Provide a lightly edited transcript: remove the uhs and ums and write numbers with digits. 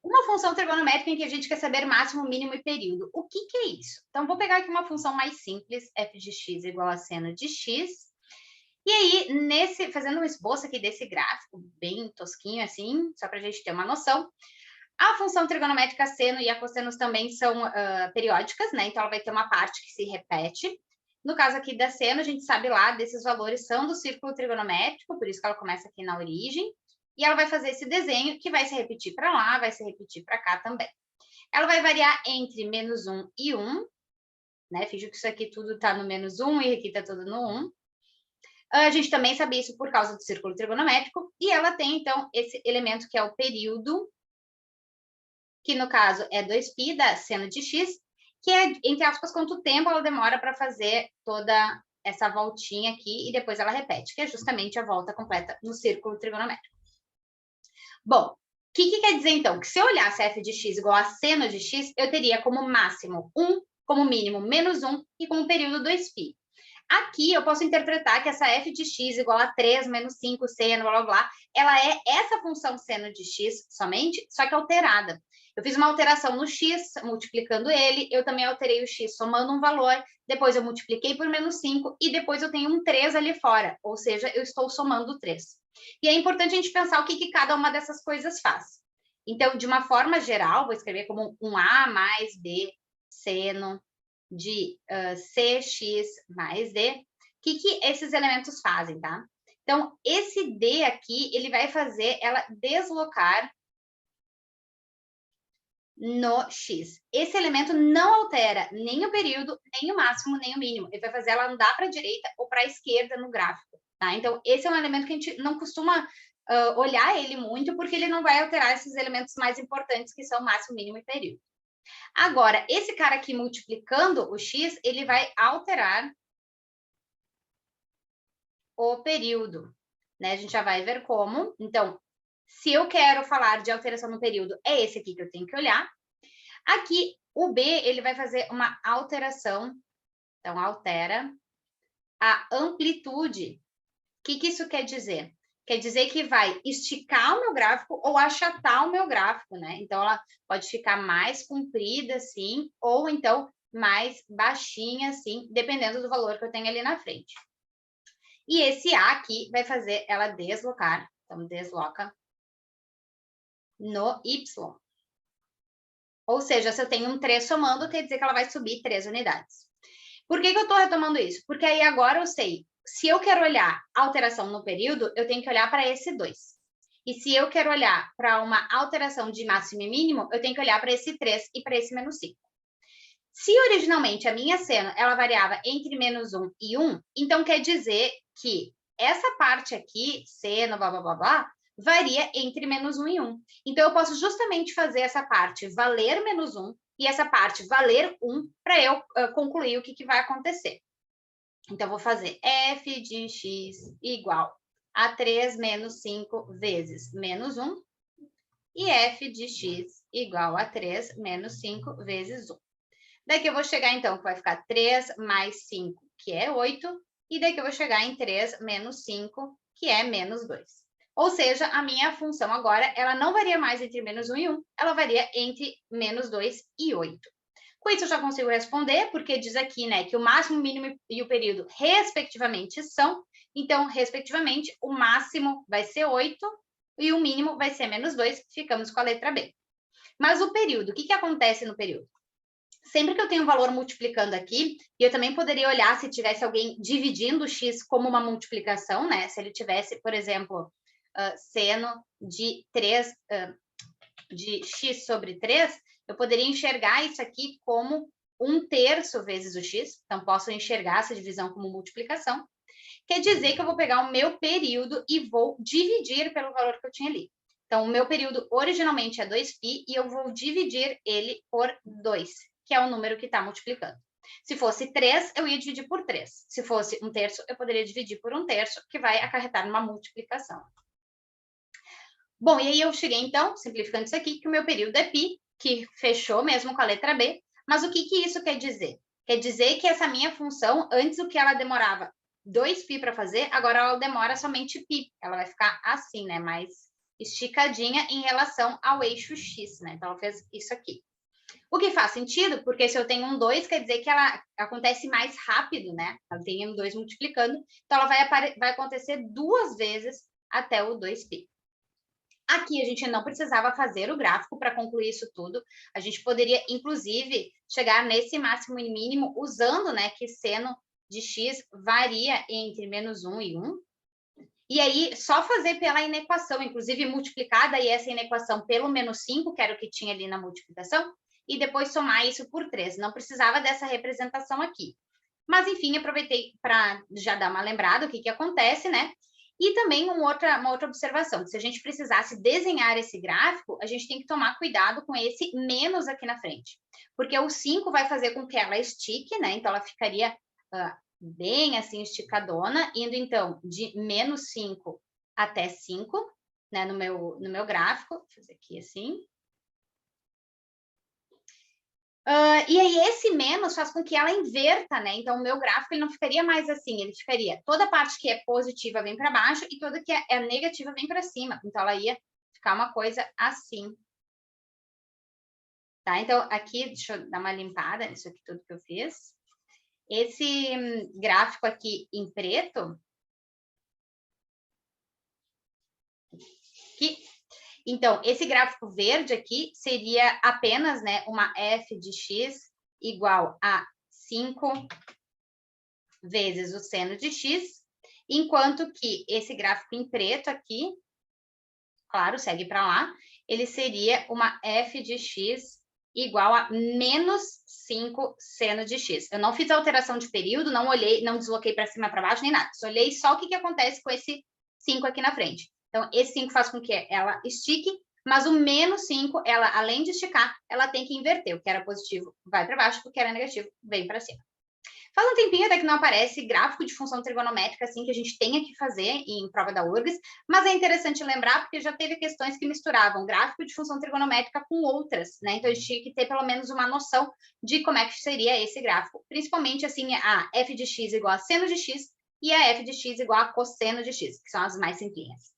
Uma função trigonométrica em que a gente quer saber máximo, mínimo e período. O que que é isso? Então, vou pegar aqui uma função mais simples, f de x igual a seno de x. E aí, fazendo um esboço aqui desse gráfico, bem tosquinho assim, só para a gente ter uma noção, a função trigonométrica seno e a cosseno também são periódicas, né? Então, ela vai ter uma parte que se repete. No caso aqui da seno, a gente sabe lá, desses valores são do círculo trigonométrico, por isso que ela começa aqui na origem. E ela vai fazer esse desenho que vai se repetir para lá, vai se repetir para cá também. Ela vai variar entre menos 1 e 1, né? Finge que isso aqui tudo está no menos 1 e aqui está tudo no 1. A gente também sabe isso por causa do círculo trigonométrico. E ela tem, então, esse elemento que é o período, que no caso é 2π da seno de x, que é, entre aspas, quanto tempo ela demora para fazer toda essa voltinha aqui e depois ela repete, que é justamente a volta completa no círculo trigonométrico. Bom, o que quer dizer, então? Que se eu olhasse f de x igual a seno de x, eu teria como máximo 1, como mínimo menos 1 e como período 2π. Aqui eu posso interpretar que essa f de x igual a 3 menos 5 seno, blá, blá, blá, ela é essa função seno de x somente, só que alterada. Eu fiz uma alteração no x, multiplicando ele, eu também alterei o x somando um valor, depois eu multipliquei por menos 5 e depois eu tenho um 3 ali fora, ou seja, eu estou somando 3. E é importante a gente pensar o que cada uma dessas coisas faz. Então, de uma forma geral, vou escrever como um a mais b seno de cx mais d. O que esses elementos fazem, tá? Então, esse d aqui, ele vai fazer ela deslocar no x. Esse elemento não altera nem o período, nem o máximo, nem o mínimo. Ele vai fazer ela andar para a direita ou para a esquerda no gráfico, tá? Então, esse é um elemento que a gente não costuma olhar ele muito, porque ele não vai alterar esses elementos mais importantes, que são máximo, mínimo e período. Agora, esse cara aqui multiplicando o x, ele vai alterar o período, né? A gente já vai ver como. Então, se eu quero falar de alteração no período, é esse aqui que eu tenho que olhar. Aqui, o B, ele vai fazer uma alteração. Então, altera a amplitude. O que isso quer dizer? Quer dizer que vai esticar o meu gráfico ou achatar o meu gráfico, né? Então, ela pode ficar mais comprida, assim, ou então mais baixinha, assim, dependendo do valor que eu tenho ali na frente. E esse A aqui vai fazer ela deslocar. Então, desloca no Y. Ou seja, se eu tenho um 3 somando, quer dizer que ela vai subir 3 unidades. Por que eu estou retomando isso? Porque aí agora eu sei, se eu quero olhar alteração no período, eu tenho que olhar para esse 2. E se eu quero olhar para uma alteração de máximo e mínimo, eu tenho que olhar para esse 3 e para esse menos 5. Se originalmente a minha seno ela variava entre menos 1 e 1, então quer dizer que essa parte aqui, seno, blá, blá, blá, blá, varia entre menos 1 e 1. Então, eu posso justamente fazer essa parte valer menos 1 e essa parte valer 1 para eu concluir o que vai acontecer. Então, vou fazer f de x igual a 3 menos 5 vezes menos 1 e f de x igual a 3 menos 5 vezes 1. Daqui eu vou chegar, então, que vai ficar 3 mais 5, que é 8, e daqui eu vou chegar em 3 menos 5, que é menos 2. Ou seja, a minha função agora, ela não varia mais entre menos 1 e 1, ela varia entre menos 2 e 8. Com isso, eu já consigo responder, porque diz aqui, né, que o máximo, o mínimo e o período, respectivamente, são. Então, respectivamente, o máximo vai ser 8 e o mínimo vai ser menos 2. Ficamos com a letra B. Mas o período, o que acontece no período? Sempre que eu tenho um valor multiplicando aqui, e eu também poderia olhar se tivesse alguém dividindo o x como uma multiplicação, né? Se ele tivesse, por exemplo, seno de 3, de x sobre 3, eu poderia enxergar isso aqui como 1/3 vezes o x. Então, posso enxergar essa divisão como multiplicação. Quer dizer que eu vou pegar o meu período e vou dividir pelo valor que eu tinha ali. Então, o meu período originalmente é 2π e eu vou dividir ele por 2, que é o número que está multiplicando. Se fosse 3, eu ia dividir por 3. Se fosse 1/3, eu poderia dividir por 1/3, que vai acarretar numa multiplicação. Bom, e aí eu cheguei, então, simplificando isso aqui, que o meu período é π, que fechou mesmo com a letra B. Mas o que isso quer dizer? Quer dizer que essa minha função, antes o que ela demorava 2π para fazer, agora ela demora somente π. Ela vai ficar assim, né? Mais esticadinha em relação ao eixo X, né? Então, ela fez isso aqui. O que faz sentido, porque se eu tenho um 2, quer dizer que ela acontece mais rápido, né? Ela tem um 2 multiplicando, então ela vai acontecer 2 vezes até o 2π. Aqui a gente não precisava fazer o gráfico para concluir isso tudo. A gente poderia, inclusive, chegar nesse máximo e mínimo usando, né, que seno de x varia entre -1 e 1. E aí, só fazer pela inequação, inclusive multiplicar daí essa inequação pelo -5, que era o que tinha ali na multiplicação, e depois somar isso por 3. Não precisava dessa representação aqui. Mas, enfim, aproveitei para já dar uma lembrada o que acontece, né? E também uma outra observação, que se a gente precisasse desenhar esse gráfico, a gente tem que tomar cuidado com esse menos aqui na frente. Porque o 5 vai fazer com que ela estique, né? Então, ela ficaria bem assim esticadona, indo então de -5 até 5, né? No meu gráfico. Vou fazer aqui assim. E aí, esse menos faz com que ela inverta, né? Então, o meu gráfico ele não ficaria mais assim, ele ficaria toda parte que é positiva vem para baixo e toda que é negativa vem para cima. Então, ela ia ficar uma coisa assim. Tá? Então, aqui, deixa eu dar uma limpada nisso aqui tudo que eu fiz. Esse gráfico aqui em preto, aqui, então, esse gráfico verde aqui seria apenas, né, uma f de x igual a 5 vezes o seno de x, enquanto que esse gráfico em preto aqui, claro, segue para lá, ele seria uma f de x igual a -5 seno de x. Eu não fiz alteração de período, não olhei, não desloquei para cima, para baixo, nem nada. Só olhei só o que acontece com esse 5 aqui na frente. Então, esse 5 faz com que ela estique, mas o -5, ela, além de esticar, ela tem que inverter. O que era positivo vai para baixo, o que era negativo vem para cima. Faz um tempinho até que não aparece gráfico de função trigonométrica assim que a gente tenha que fazer em prova da URGS, mas é interessante lembrar porque já teve questões que misturavam gráfico de função trigonométrica com outras, né? Então a gente tinha que ter pelo menos uma noção de como é que seria esse gráfico, principalmente assim a f de x igual a seno de x e a f de x igual a cosseno de x, que são as mais simplinhas.